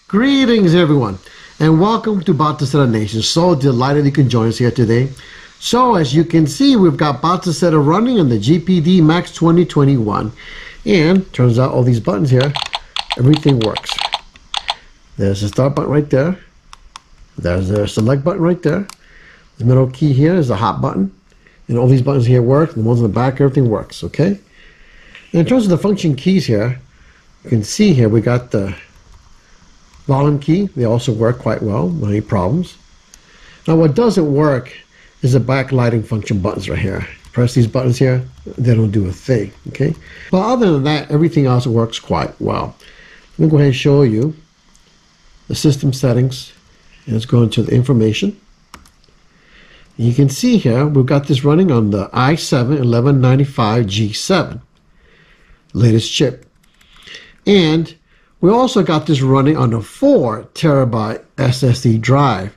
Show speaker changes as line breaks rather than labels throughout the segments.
Greetings everyone, and welcome to Batocera Nation. So delighted you can join us here today. So as you can see, we've got Batocera running on the GPD Max 2021, and turns out all these buttons here, everything works. There's the start button right there. There's the select button right there. The middle key here is the hot button, and all these buttons here work. The ones on the back, everything works. Okay. And in terms of the function keys here, you can see here we got the volume key. They also work quite well, no any problems. Now what doesn't work is the backlighting function buttons right here. Press these buttons here, they don't do a thing, okay? But other than that, everything else works quite well. Let me go ahead and show you the system settings, and let's go into the information. You can see here, we've got this running on the i7-1195G7, latest chip. And we also got this running on a 4 terabyte SSD drive.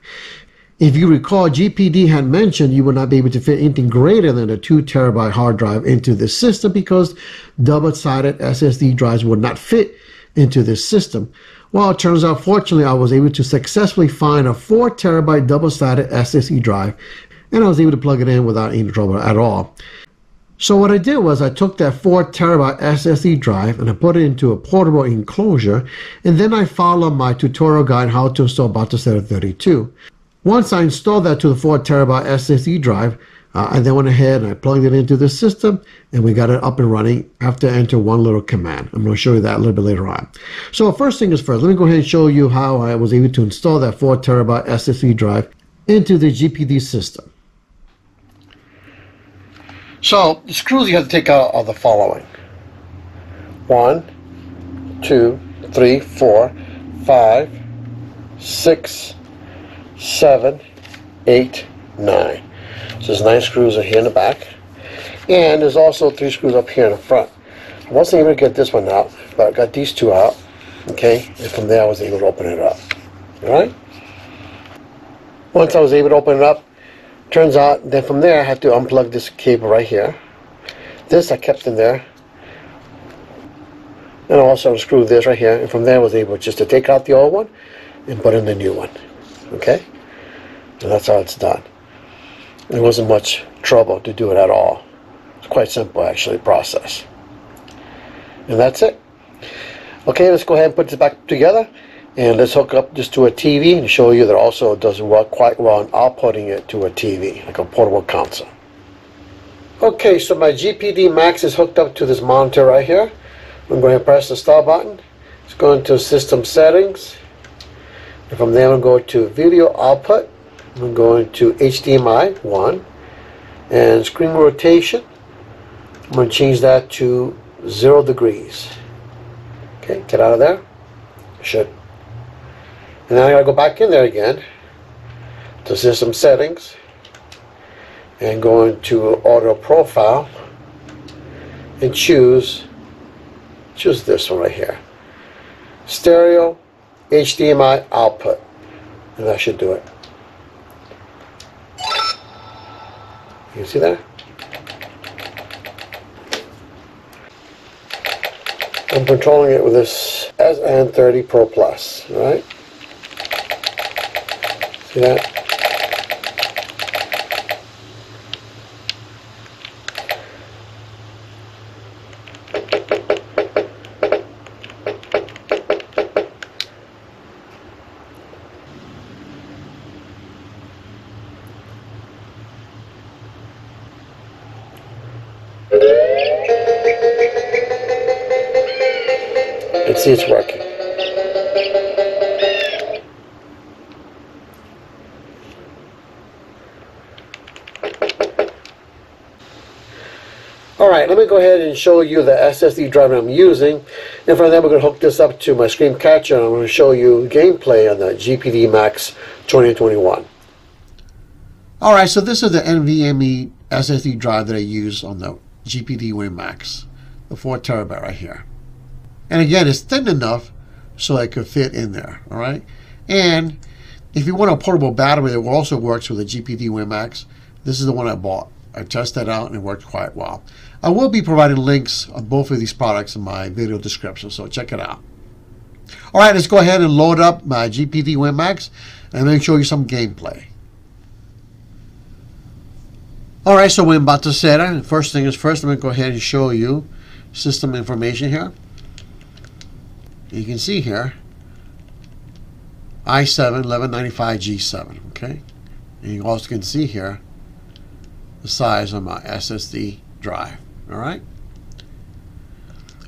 If you recall, GPD had mentioned you would not be able to fit anything greater than a 2 terabyte hard drive into this system because double-sided SSD drives would not fit into this system. Well, it turns out, fortunately, I was able to successfully find a 4 terabyte double-sided SSD drive, and I was able to plug it in without any trouble at all. So what I did was I took that 4 terabyte SSD drive and I put it into a portable enclosure, and then I followed my tutorial guide how to install Batocera 32. Once I installed that to the 4 terabyte SSD drive, I then went ahead and I plugged it into the system, and we got it up and running after I enter one little command. I'm going to show you that a little bit later on. So first thing is first, let me go ahead and show you how I was able to install that 4 terabyte SSD drive into the GPD system. So the screws you have to take out are the following: 1, 2, 3, 4, 5, 6, 7, 8, 9. So there's 9 screws here in the back, and there's also 3 screws up here in the front. I wasn't able to get this one out, but I got these 2 out. Okay, and from there I was able to open it up. All right. Once I was able to open it up, turns out then from there I had to unplug this cable right here. This I kept in there, and also unscrew this right here, and from there I was able just to take out the old one and put in the new one. Okay, and that's how it's done. There wasn't much trouble to do it at all. It's quite simple actually, process. And that's it. Okay, let's go ahead and put this back together, and let's hook up this to a TV and show you that also it does work quite well in outputting it to a TV, like a portable console. Okay, so my GPD Max is hooked up to this monitor right here. I'm going to press the start button. Let's go into System Settings. And from there I'm going to go to Video Output. I'm going to HDMI 1. And Screen Rotation, I'm going to change that to 0 degrees. Okay, get out of there. Should. And then I gotta go back in there again to System Settings and go into Audio Profile and choose this one right here, Stereo HDMI Output, and that should do it. You see that? I'm controlling it with this xrandr Pro Plus, right? See that? And see, it's working. Alright, let me go ahead and show you the SSD drive I'm using, and from there we're going to hook this up to my screen catcher, and I'm going to show you gameplay on the GPD Max 2021. Alright, so this is the NVMe SSD drive that I use on the GPD Win Max, the 4 terabyte right here. And again, it's thin enough so it could fit in there, alright? And if you want a portable battery that also works with the GPD Win Max, this is the one I bought. I tested that out and it worked quite well. I will be providing links on both of these products in my video description, so check it out. All right, let's go ahead and load up my GPD Win Max and let me show you some gameplay. All right, so we're in Batocera. First thing is first, I'm going to go ahead and show you system information here. You can see here i7 1195G7, okay? And you also can see here the size of my SSD drive, all right?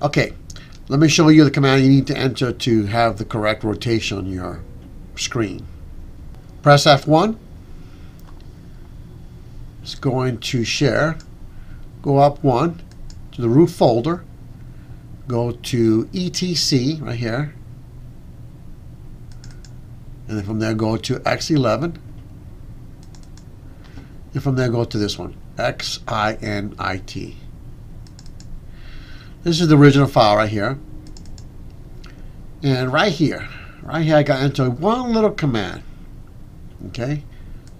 Okay, let me show you the command you need to enter to have the correct rotation on your screen. Press F1. It's going to share. Go up one to the root folder. Go to ETC right here. And then from there go to X11. And from there go to this one, xinit. This is the original file right here. And right here I got to enter one little command. Okay?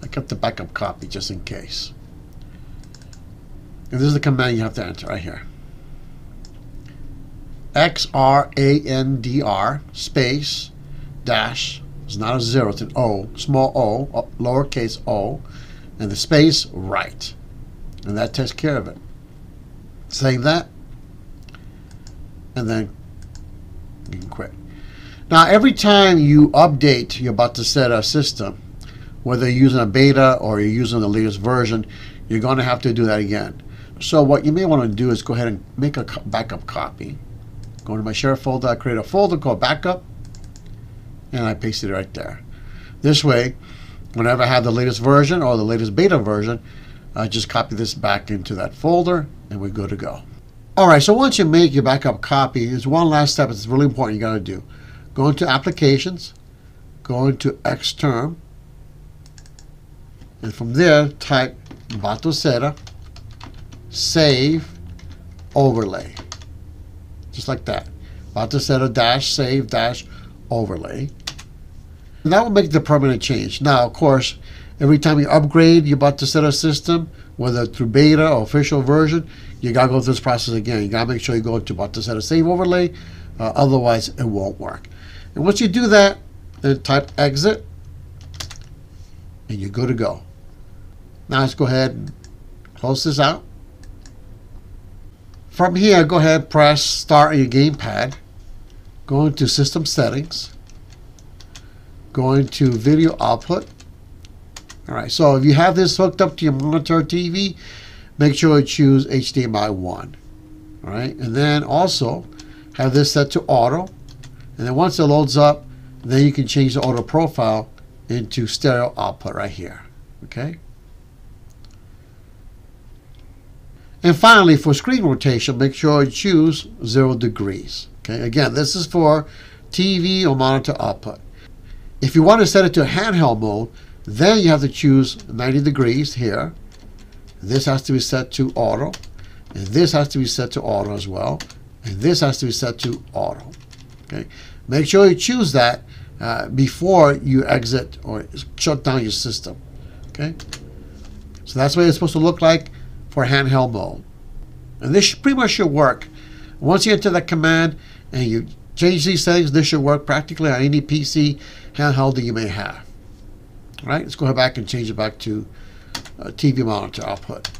I kept the backup copy just in case. And this is the command you have to enter right here. xrandr space dash. It's not a zero, it's an O, small o, lowercase o, and the space right. And that takes care of it. Save that. And then you can quit. Now, every time you update your Batocera system, whether you're using a beta or you're using the latest version, you're going to have to do that again. So what you may want to do is go ahead and make a backup copy. Go to my share folder, I create a folder called backup, and I paste it right there. This way, whenever I have the latest version or the latest beta version, I just copy this back into that folder, and we're good to go. All right, so once you make your backup copy, there's one last step that's really important you got to do. Go into Applications, go into Xterm, and from there, type Batocera, save, overlay. Just like that. Batocera dash save dash overlay. And that will make the permanent change. Now, of course, every time you upgrade your Batocera system, whether through beta or official version, you got to go through this process again. You got to make sure you go to Batocera save overlay, otherwise it won't work. And once you do that, then type exit, and you're good to go. Now let's go ahead and close this out. From here, go ahead and press start on your gamepad. Go into System Settings. Go into Video Output. All right, so if you have this hooked up to your monitor TV, make sure you choose HDMI 1. All right, and then also have this set to auto. And then once it loads up, then you can change the auto profile into stereo output right here. Okay. And finally, for screen rotation, make sure you choose 0 degrees. Okay, again, this is for TV or monitor output. If you want to set it to handheld mode, then you have to choose 90 degrees here. This has to be set to auto, and this has to be set to auto as well, and this has to be set to auto. Okay, make sure you choose that before you exit or shut down your system. Okay, so that's what it's supposed to look like for handheld mode. And this pretty much should work. Once you enter that command and you change these settings, this should work practically on any PC handheld that you may have. All right, let's go back and change it back to TV monitor output.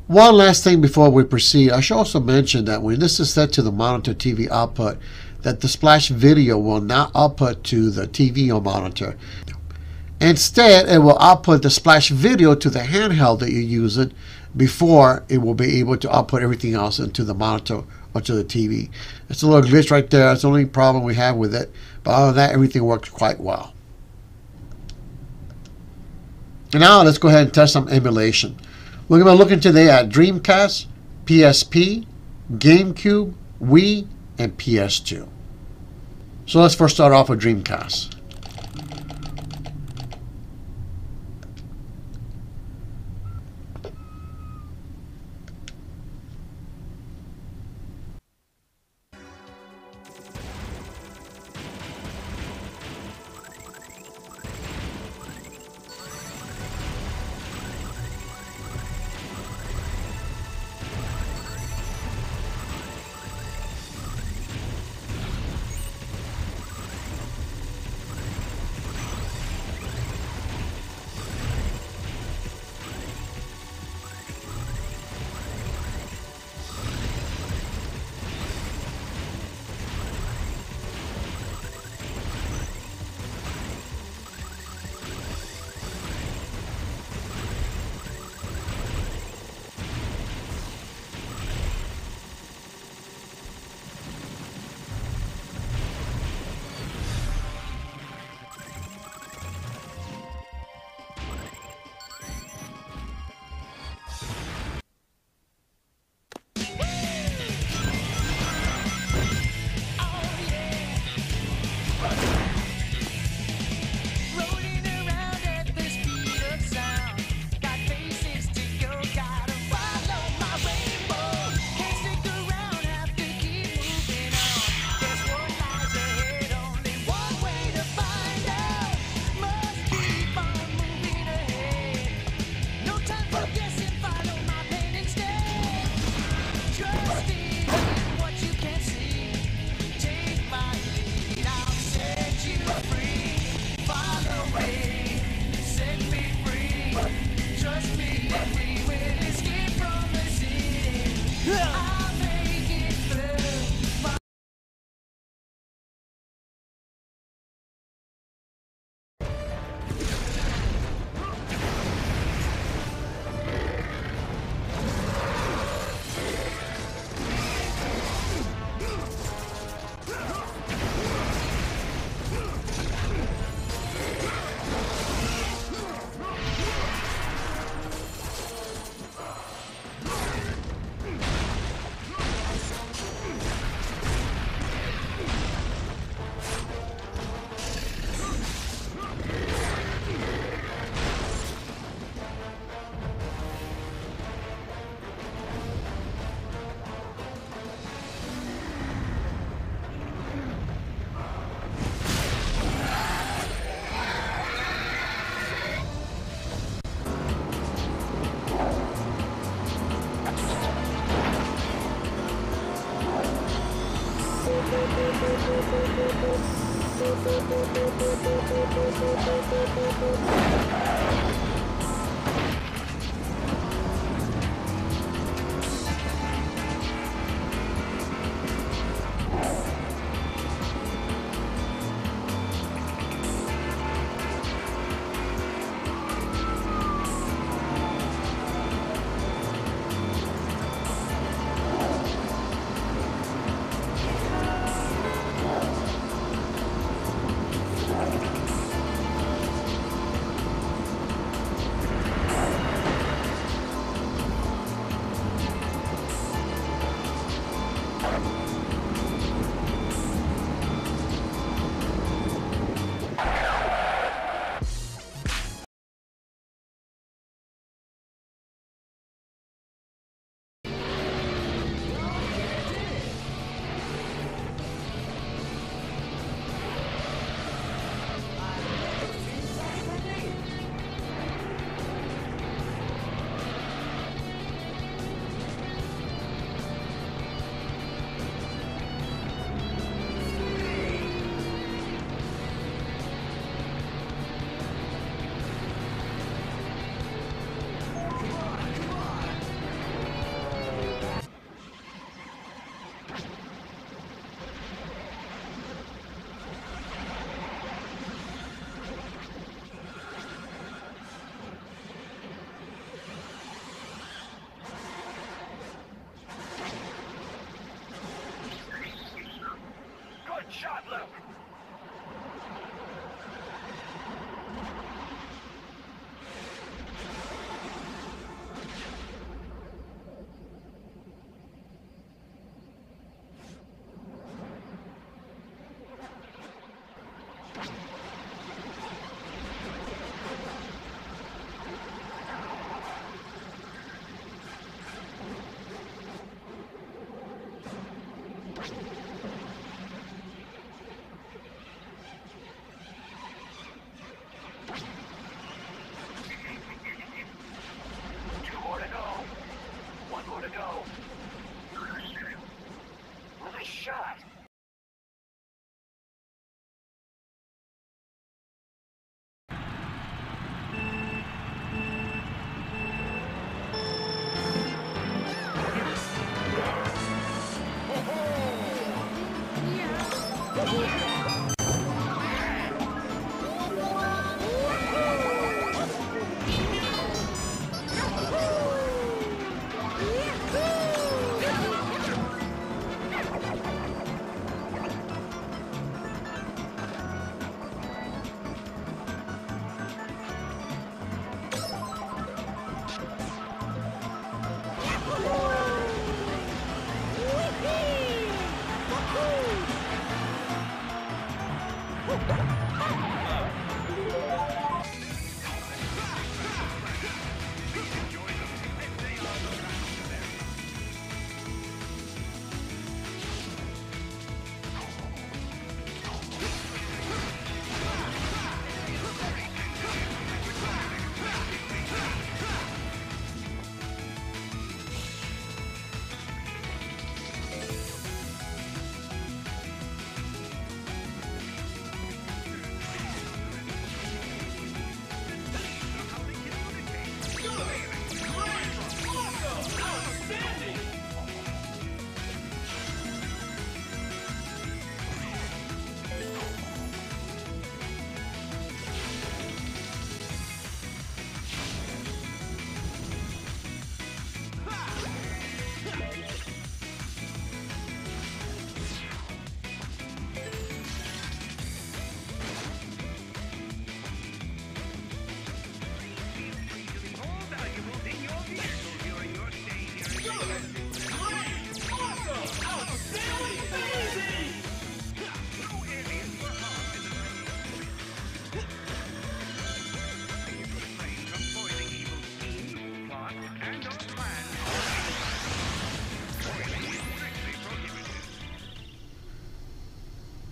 One last thing before we proceed, I should also mention that when this is set to the monitor TV output, that the splash video will not output to the TV or monitor. Instead, it will output the splash video to the handheld that you're using before it will be able to output everything else into the monitor or to the TV. It's a little glitch right there. It's the only problem we have with it. But other than that, everything works quite well. And now let's go ahead and test some emulation. We're going to look today at Dreamcast, PSP, Gamecube, Wii, and PS2. So let's first start off with Dreamcast.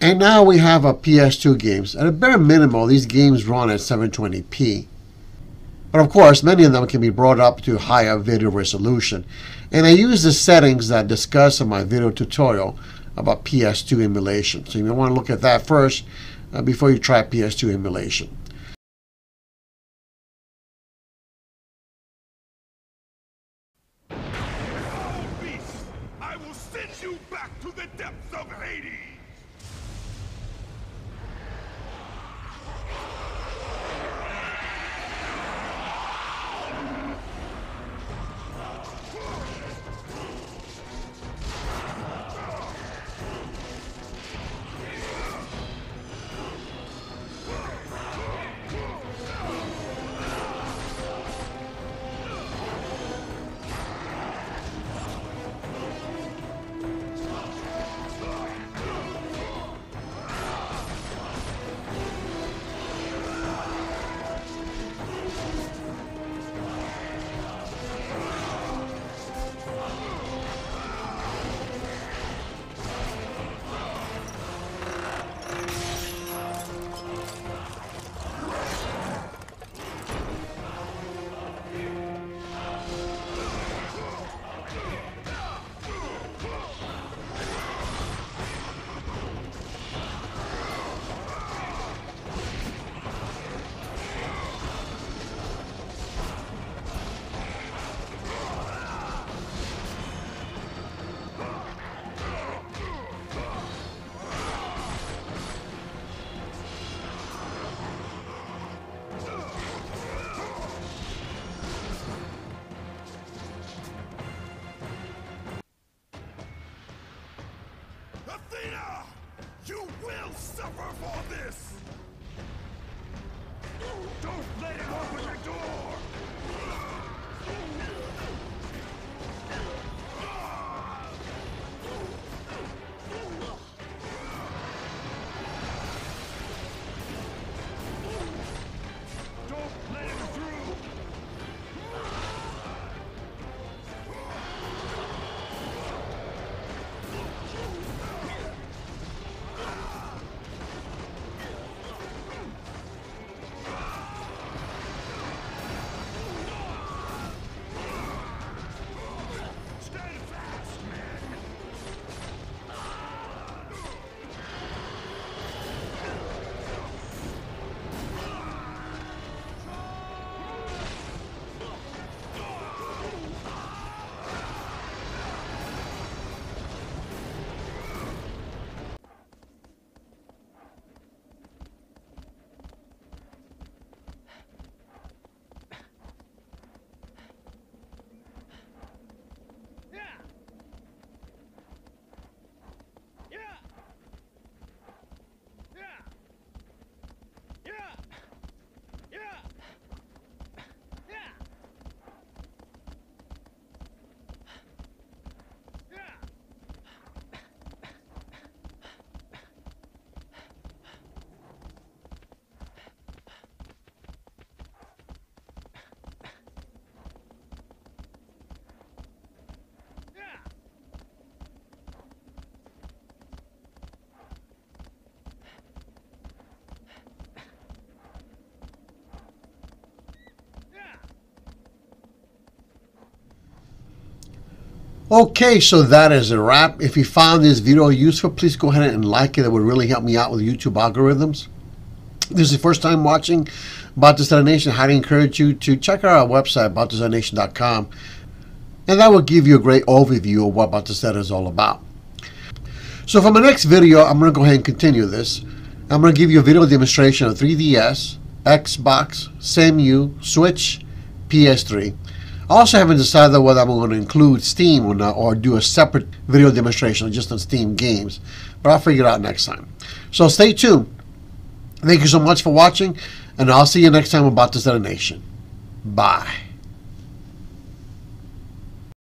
And now we have a PS2 games. At a bare minimum, these games run at 720p. But of course, many of them can be brought up to higher video resolution. And I use the settings that I discussed in my video tutorial about PS2 emulation. So you may want to look at that first before you try PS2 emulation.
I will send you back to the depths of Hades! Athena! You will suffer for this! Don't let him open the door! Don't let him through!
Okay, so that is a wrap. If you found this video useful, please go ahead and like it. It would really help me out with YouTube algorithms. If this is your first time watching Batocera Nation, I highly encourage you to check out our website, batoceranation.com, and that will give you a great overview of what Batocera is all about. So for my next video, I'm going to go ahead and continue this. I'm going to give you a video demonstration of 3DS, Xbox, CEMU, Switch, PS3. I also haven't decided whether I'm going to include Steam or not, or do a separate video demonstration just on Steam games, but I'll figure it out next time. So stay tuned. Thank you so much for watching, and I'll see you next time on Batocera Nation. Bye.